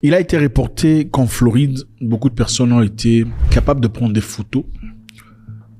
Il a été reporté qu'en Floride, beaucoup de personnes ont été capables de prendre des photos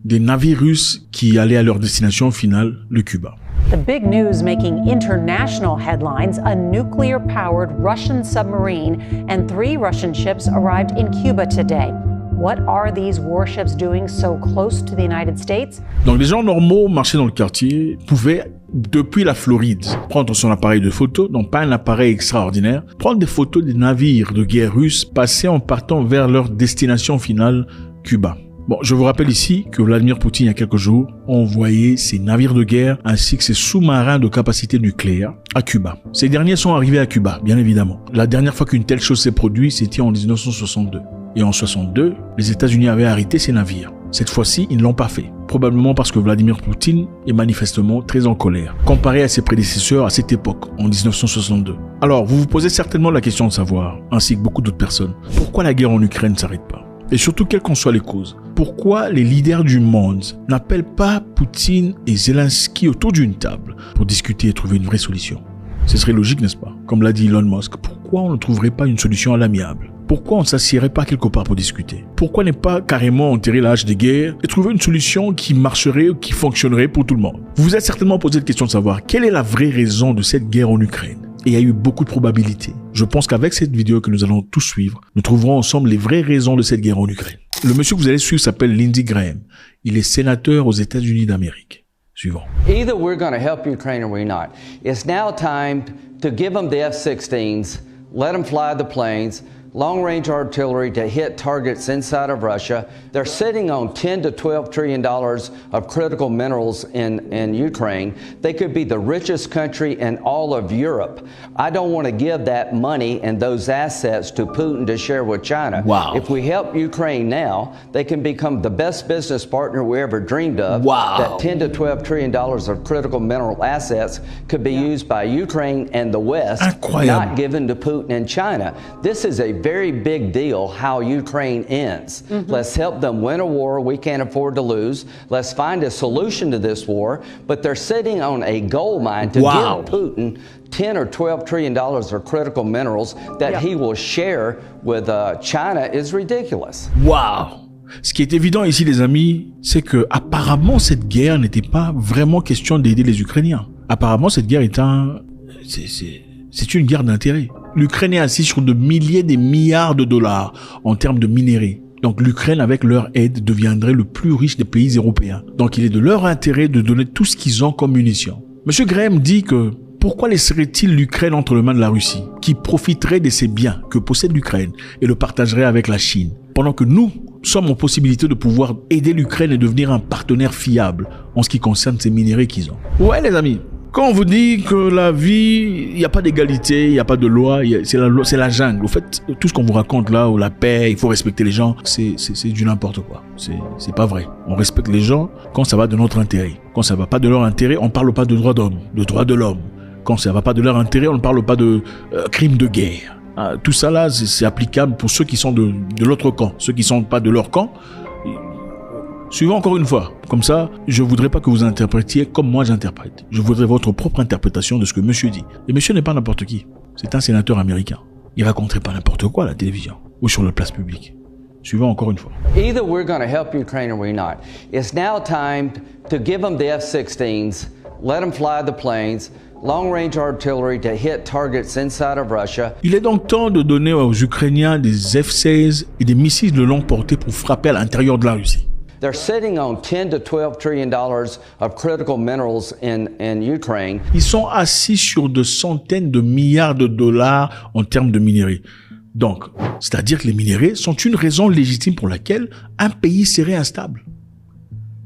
des navires russes qui allaient à leur destination finale, le Cuba. The big news making international headlines, a nuclear-powered Russian submarine and 3 Russian ships arrived in Cuba today. What are these warships doing so close to the United States? Donc les gens normaux marchaient dans le quartier pouvaient, depuis la Floride, prendre son appareil de photo, donc pas un appareil extraordinaire, prendre des photos des navires de guerre russes passés en partant vers leur destination finale, Cuba. Bon, je vous rappelle ici que Vladimir Poutine, il y a quelques jours, a envoyé ses navires de guerre ainsi que ses sous-marins de capacité nucléaire à Cuba. Ces derniers sont arrivés à Cuba, bien évidemment. La dernière fois qu'une telle chose s'est produite, c'était en 1962. Et en 62, les États-Unis avaient arrêté ces navires. Cette fois-ci, ils ne l'ont pas fait. Probablement parce que Vladimir Poutine est manifestement très en colère, comparé à ses prédécesseurs à cette époque, en 1962. Alors, vous vous posez certainement la question de savoir, ainsi que beaucoup d'autres personnes, pourquoi la guerre en Ukraine ne s'arrête pas? Et surtout, quelles qu'en soient les causes. Pourquoi les leaders du monde n'appellent pas Poutine et Zelensky autour d'une table pour discuter et trouver une vraie solution? Ce serait logique, n'est-ce pas? Comme l'a dit Elon Musk, pourquoi on ne trouverait pas une solution à l'amiable? Pourquoi on ne s'assierait pas quelque part pour discuter? Pourquoi ne pas carrément enterrer la hache des guerres et trouver une solution qui marcherait ou qui fonctionnerait pour tout le monde? Vous vous êtes certainement posé la question de savoir quelle est la vraie raison de cette guerre en Ukraine. Et il y a eu beaucoup de probabilités. Je pense qu'avec cette vidéo que nous allons tous suivre, nous trouverons ensemble les vraies raisons de cette guerre en Ukraine. Le monsieur que vous allez suivre s'appelle Lindsey Graham. Il est sénateur aux États-Unis d'Amérique. Suivant. Either we're going to help Ukraine or we're not. It's now time to give them the F-16s, let them fly the planes, long-range artillery to hit targets inside of Russia. They're sitting on $10 to $12 trillion of critical minerals in Ukraine. They could be the richest country in all of Europe. I don't want to give that money and those assets to Putin to share with China. Wow. If we help Ukraine now, they can become the best business partner we ever dreamed of. Wow. That $10 to $12 trillion of critical mineral assets could be used by Ukraine and the West, Incroyable. not given to Putin and China. This is a very big deal how Ukraine ends. Let's help them win a war we can't afford to lose. Let's find a solution to this war. But they're sitting on a gold mine to Wow. give Putin $10 or $12 trillion of critical minerals that he will share with China is ridiculous. Waouh! Ce qui est évident ici, les amis, c'est que apparemment cette guerre n'était pas vraiment question d'aider les Ukrainiens. Apparemment, cette guerre est c'est une guerre d'intérêt. L'Ukraine est assise sur de milliers de milliards de dollars en termes de minerais. Donc l'Ukraine, avec leur aide, deviendrait le plus riche des pays européens. Donc il est de leur intérêt de donner tout ce qu'ils ont comme munitions. Monsieur Graham dit que pourquoi laisserait-il l'Ukraine entre les mains de la Russie, qui profiterait de ces biens que possède l'Ukraine et le partagerait avec la Chine, pendant que nous sommes en possibilité de pouvoir aider l'Ukraine et devenir un partenaire fiable en ce qui concerne ces minéraux qu'ils ont. Ouais les amis, quand on vous dit que la vie, il n'y a pas d'égalité, il n'y a pas de loi, c'est la jungle. En fait, tout ce qu'on vous raconte là, ou la paix, il faut respecter les gens, c'est du n'importe quoi. C'est pas vrai. On respecte les gens quand ça va de notre intérêt. Quand ça va pas de leur intérêt, on parle pas de droits d'homme, de droits de l'homme. Quand ça va pas de leur intérêt, on ne parle pas de crimes de guerre. Tout ça là, c'est applicable pour ceux qui sont de l'autre camp. Ceux qui sont pas de leur camp, suivons encore une fois. Comme ça, je voudrais pas que vous interprétiez comme moi j'interprète. Je voudrais votre propre interprétation de ce que monsieur dit. Et monsieur n'est pas n'importe qui. C'est un sénateur américain. Il raconterait pas n'importe quoi à la télévision ou sur la place publique. Suivons encore une fois. Either we're going to help Ukraine or we're not. It's now time to give them the F-16s, let them fly the planes, long-range artillery to hit targets inside of Russia. Il est donc temps de donner aux Ukrainiens des F-16 et des missiles de longue portée pour frapper à l'intérieur de la Russie. They're sitting on $10 to $12 trillion of critical minerals in Ukraine. Ils sont assis sur de centaines de milliards de dollars en termes de minerais. Donc, c'est-à-dire que les minerais sont une raison légitime pour laquelle un pays serait instable.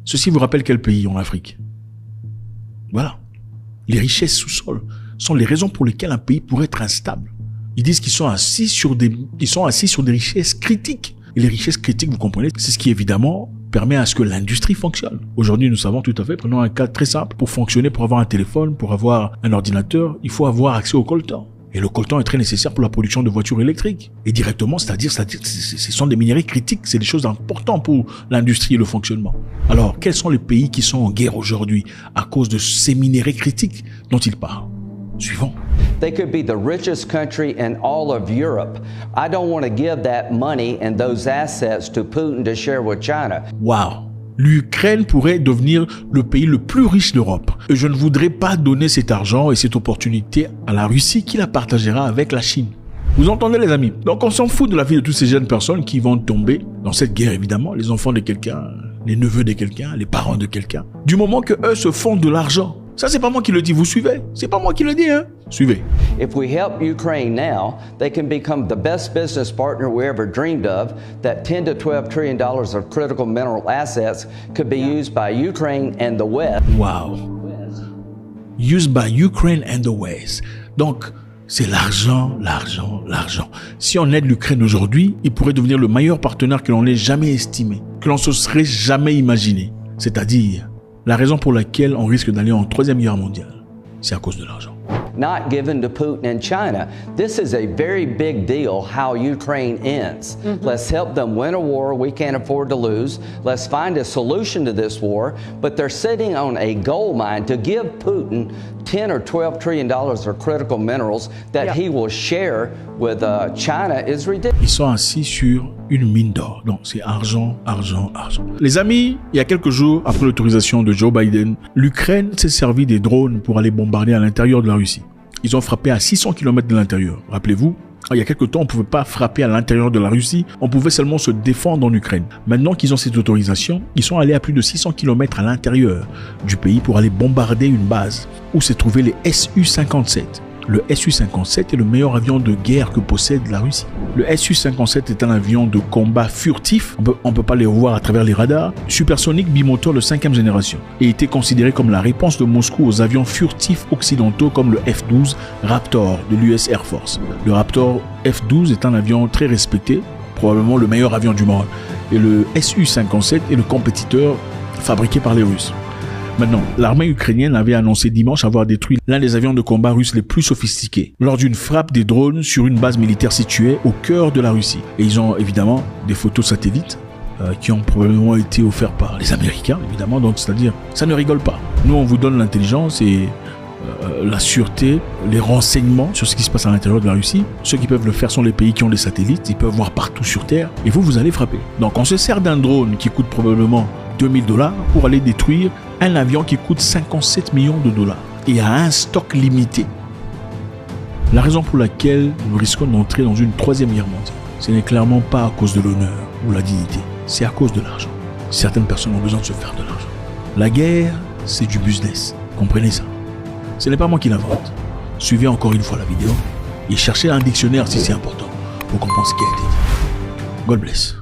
Ceci vous rappelle quel pays en Afrique? Voilà. Les richesses sous-sol sont les raisons pour lesquelles un pays pourrait être instable. Ils disent qu'ils sont assis sur des richesses critiques. Et les richesses critiques, vous comprenez, c'est ce qui évidemment permet à ce que l'industrie fonctionne. Aujourd'hui, nous savons tout à fait, prenons un cas très simple, pour fonctionner, pour avoir un téléphone, pour avoir un ordinateur, il faut avoir accès au coltan. Et le coltan est très nécessaire pour la production de voitures électriques. Et directement, c'est-à-dire ce sont des minéraux critiques, c'est des choses importantes pour l'industrie et le fonctionnement. Alors, quels sont les pays qui sont en guerre aujourd'hui à cause de ces minéraux critiques dont ils parlent? Suivant. They could be the richest country in all of Europe. I don't want to give that money and those assets to Putin to share with China. Wow. L'Ukraine pourrait devenir le pays le plus riche d'Europe. Et je ne voudrais pas donner cet argent et cette opportunité à la Russie qui la partagera avec la Chine. Vous entendez les amis? Donc on s'en fout de la vie de toutes ces jeunes personnes qui vont tomber dans cette guerre évidemment, les enfants de quelqu'un, les neveux de quelqu'un, les parents de quelqu'un. Du moment que eux se font de l'argent. Ça c'est pas moi qui le dis, vous suivez? C'est pas moi qui le dis, hein? Suivez. If we help Ukraine now, they can become the best business partner we ever dreamed of. That $10 to $12 trillion of critical mineral assets could be used by Ukraine and the West. Wow. Used by Ukraine and the West. Donc, c'est l'argent, l'argent, l'argent. Si on aide l'Ukraine aujourd'hui, il pourrait devenir le meilleur partenaire que l'on ait jamais estimé, que l'on se serait jamais imaginé. C'est-à-dire, la raison pour laquelle on risque d'aller en troisième guerre mondiale, c'est à cause de l'argent. Not given to Putin and China. This is a very big deal how Ukraine ends. Let's help them win a war we can't afford to lose. Let's find a solution to this war. But they're sitting on a gold mine to give Putin $10 or $12 trillion of critical minerals that he will share with China is ridiculous. Ils sont assis sur une mine d'or. Donc c'est argent, argent, argent. Les amis, il y a quelques jours, après l'autorisation de Joe Biden, l'Ukraine s'est servi des drones pour aller bombarder à l'intérieur de la Russie. Ils ont frappé à 600 km de l'intérieur. Rappelez-vous, il y a quelques temps, on ne pouvait pas frapper à l'intérieur de la Russie, on pouvait seulement se défendre en Ukraine. Maintenant qu'ils ont cette autorisation, ils sont allés à plus de 600 km à l'intérieur du pays pour aller bombarder une base où s'est trouvé les Su-57. Le Su-57 est le meilleur avion de guerre que possède la Russie. Le Su-57 est un avion de combat furtif, on peut pas les voir à travers les radars, supersonique bimoteur de 5e génération, et était considéré comme la réponse de Moscou aux avions furtifs occidentaux comme le F-12 Raptor de l'US Air Force. Le Raptor F-12 est un avion très respecté, probablement le meilleur avion du monde, et le Su-57 est le compétiteur fabriqué par les Russes. Maintenant, l'armée ukrainienne avait annoncé dimanche avoir détruit l'un des avions de combat russes les plus sophistiqués lors d'une frappe des drones sur une base militaire située au cœur de la Russie. Et ils ont évidemment des photos satellites qui ont probablement été offertes par les Américains, évidemment. Donc, c'est-à-dire, ça ne rigole pas. Nous, on vous donne l'intelligence et la sûreté, les renseignements sur ce qui se passe à l'intérieur de la Russie. Ceux qui peuvent le faire sont les pays qui ont des satellites. Ils peuvent voir partout sur Terre. Et vous allez frapper. Donc, on se sert d'un drone qui coûte probablement $2000 pour aller détruire un avion qui coûte 57 millions de dollars et a un stock limité. La raison pour laquelle nous risquons d'entrer dans une troisième guerre mondiale, ce n'est clairement pas à cause de l'honneur ou la dignité, c'est à cause de l'argent. Certaines personnes ont besoin de se faire de l'argent. La guerre, c'est du business, comprenez ça. Ce n'est pas moi qui l'invente. Suivez encore une fois la vidéo et cherchez un dictionnaire si c'est important pour comprendre ce qui a été dit. God bless.